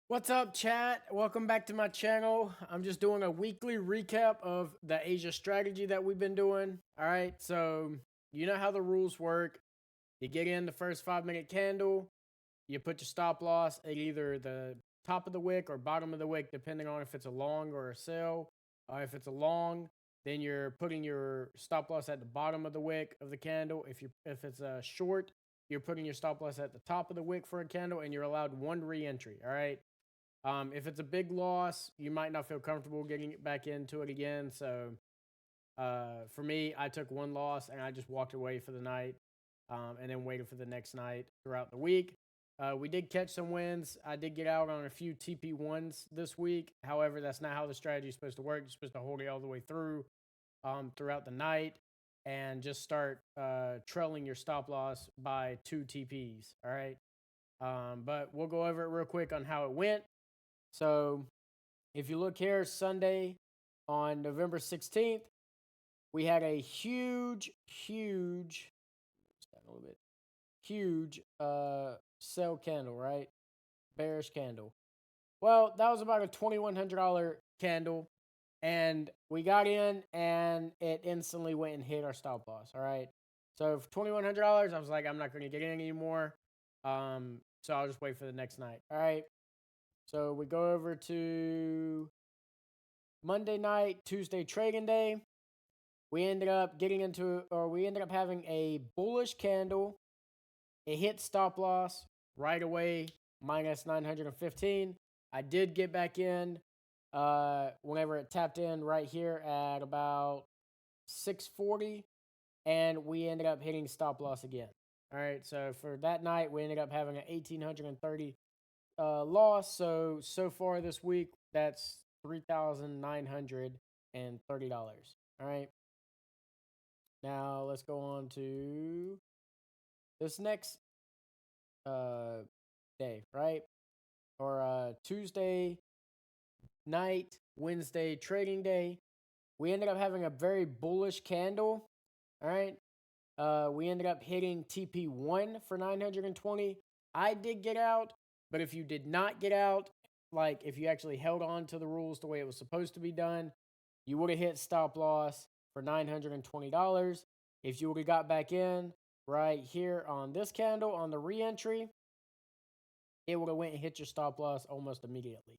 What's up, chat? Welcome back to my channel. I'm just doing a weekly recap of the Asia strategy that we've been doing. All right, so you know how the rules work. You get in the first 5 minute candle, you put your stop loss at either the top of the wick or bottom of the wick, depending on if it's a long or a sell. If it's a long, then you're putting your stop loss at the bottom of the wick of the candle. If it's a short, you're putting your stop loss at the top of the wick for a candle, and you're allowed one re-entry. All right. If it's a big loss, you might not feel comfortable getting it back into it again. So for me, I took one loss and I just walked away for the night, and then waited for the next night throughout the week. We did catch some wins. I did get out on a few TP1s this week. However, that's not how the strategy is supposed to work. You're supposed to hold it all the way through throughout the night and just start trailing your stop loss by 2 TPs. All right. But we'll go over it real quick on how it went. So if you look here, Sunday on November 16th, we had a huge sell candle, right? Bearish candle. Well, that was about a $2,100 candle. And we got in and it instantly went and hit our stop loss. All right. So for $2,100, I was like, I'm not going to get in anymore. So I'll just wait for the next night. All right. So we go over to Monday night, Tuesday trading day. We ended up having a bullish candle. It hit stop loss right away, minus 915. I did get back in whenever it tapped in right here at about 640, and we ended up hitting stop loss again. All right, so for that night, we ended up having an 1830 loss. So far this week, that's $3,930. All right. Now let's go on to this next day, right? Or Tuesday night, Wednesday trading day. We ended up having a very bullish candle. All right. We ended up hitting TP1 for 920. I did get out, but if you did not get out, like if you actually held on to the rules the way it was supposed to be done, you would have hit stop loss for $920. If you would have got back in right here on this candle on the re-entry, it would have went and hit your stop loss almost immediately.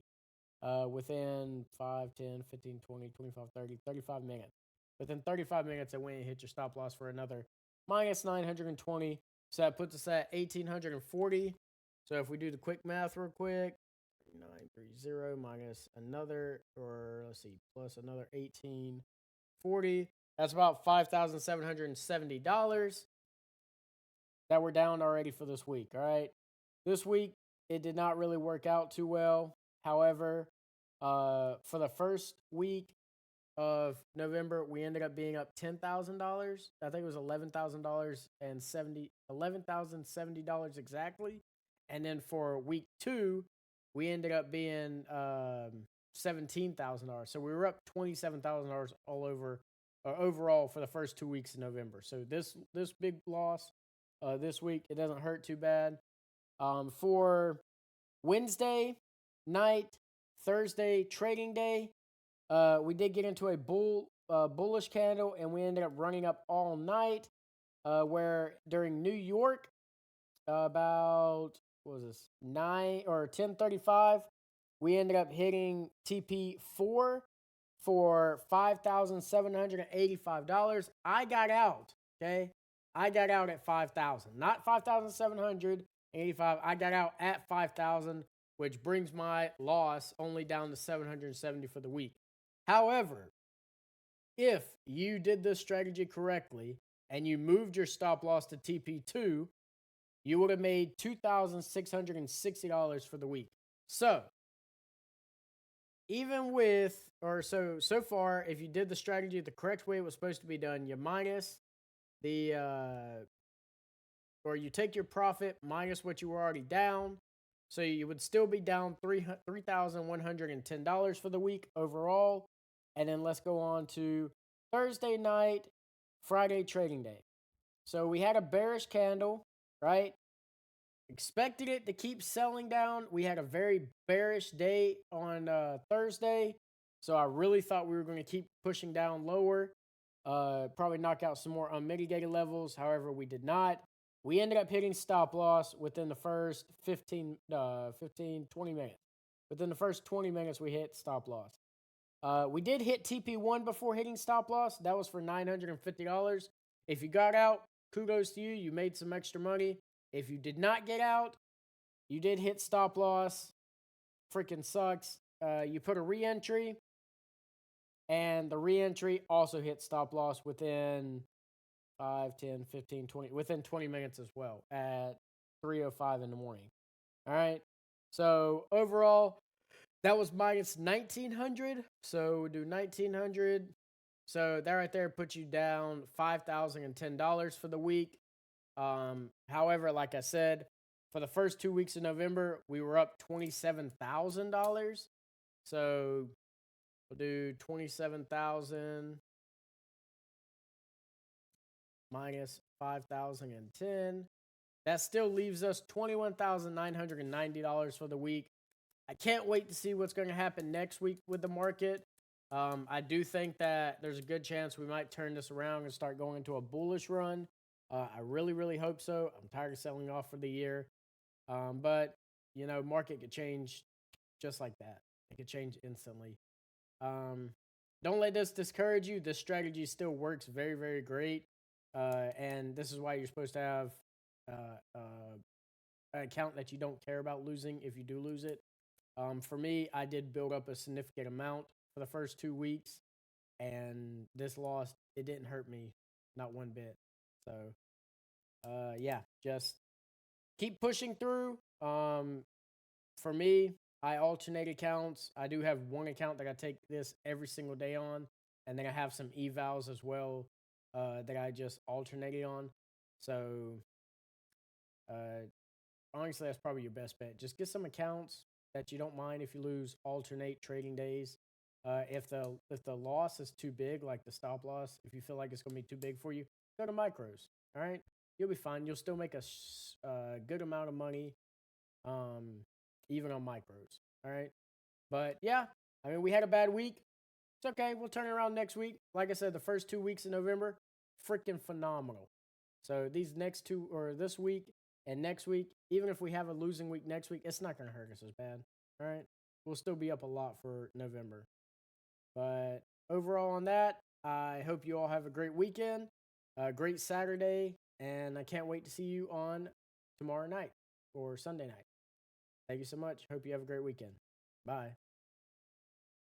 Within 5, 10, 15, 20, 25, 30, 35 minutes. Within 35 minutes, it went and hit your stop loss for another minus 920. So that puts us at 1840. So if we do the quick math real quick, 930 minus another, or let's see, plus another 1840. That's about $5,770 that we're down already for this week. All right. This week, it did not really work out too well. However, for the first week of November, we ended up being up $10,000. I think it was $11,070 exactly. And then for week 2, we ended up being $17,000. So we were up $27,000 all over overall for the first 2 weeks of November. So this big loss this week, it doesn't hurt too bad. For Wednesday night, Thursday trading day, we did get into a bullish candle, and we ended up running up all night. Where during New York, about what was this 10:35, we ended up hitting TP4 for $5,785. I got out. Okay, I got out at 5,000, not 5,785. I got out at 5,000, which brings my loss only down to 770 for the week. However, if you did this strategy correctly and you moved your stop loss to TP2, you would have made $2,660 for the week. So, even with, or so far, if you did the strategy the correct way it was supposed to be done, you minus the, or you take your profit minus what you were already down. So you would still be down $3,110 for the week overall. And then let's go on to Thursday night, Friday trading day. So we had a bearish candle, right? expected it to keep selling down. We had a very bearish day on Thursday, so I really thought we were going to keep pushing down lower, probably knock out some more unmitigated levels. However, we did not. We ended up hitting stop loss within the first 20 minutes. Within the first 20 minutes, we hit stop loss. We did hit TP1 before hitting stop loss. That was for $950. If you got out, kudos to you. You made some extra money. If you did not get out, you did hit stop loss. Freaking sucks. You put a re-entry, and the re-entry also hit stop loss within 5, 10, 15, 20, within 20 minutes as well at 3:05 in the morning. All right. So overall, that was minus 1900. So we do 1900. So that right there puts you down $5,010 for the week. However, like I said, for the first 2 weeks of November, we were up $27,000. So we'll do 27,000 minus 5,010. That still leaves us $21,990 for the week. I can't wait to see what's going to happen next week with the market. I do think that there's a good chance we might turn this around and start going into a bullish run. I really, really hope so. I'm tired of selling off for the year. But, market could change just like that. It could change instantly. Don't let this discourage you. This strategy still works very, very great. And this is why you're supposed to have an account that you don't care about losing if you do lose it. For me, I did build up a significant amount for the first 2 weeks, and this loss, it didn't hurt me, not one bit. So, yeah, just keep pushing through. For me, I alternate accounts. I do have one account that I take this every single day on, and then I have some evals as well that I just alternated on. So, honestly, that's probably your best bet. Just get some accounts that you don't mind if you lose, alternate trading days. If the loss is too big, like the stop loss, if you feel like it's gonna be too big for you, go to micros. All right, you'll be fine. You'll still make a good amount of money, even on micros. All right, but yeah, I mean we had a bad week. It's okay. We'll turn it around next week. Like I said, the first 2 weeks of November, freaking phenomenal. So these next two, or this week and next week, even if we have a losing week next week, it's not going to hurt us as bad. All right. We'll still be up a lot for November. But overall, on that, I hope you all have a great weekend, a great Saturday, and I can't wait to see you on tomorrow night or Sunday night. Thank you so much. Hope you have a great weekend. Bye.